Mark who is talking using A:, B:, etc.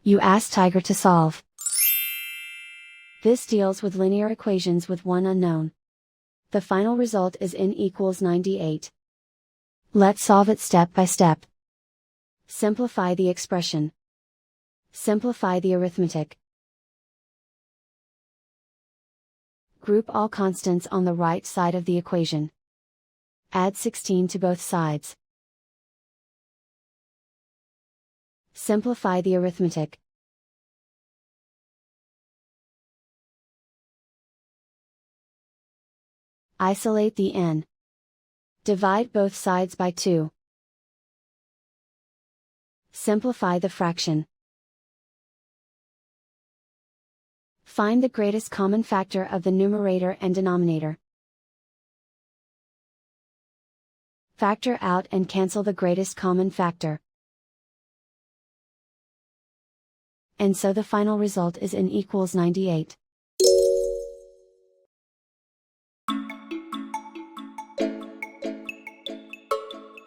A: You ask Tiger to solve. This deals with linear equations with one unknown. The final result is n=98. Let's solve it step by step. Simplify the expression. Simplify the arithmetic. Group all constants on the right side of the equation. Add 16 to both sides. Simplify the arithmetic. Isolate the n. Divide both sides by 2. Simplify the fraction. Find the greatest common factor of the numerator and denominator. Factor out and cancel the greatest common factor. And so the final result is n=98.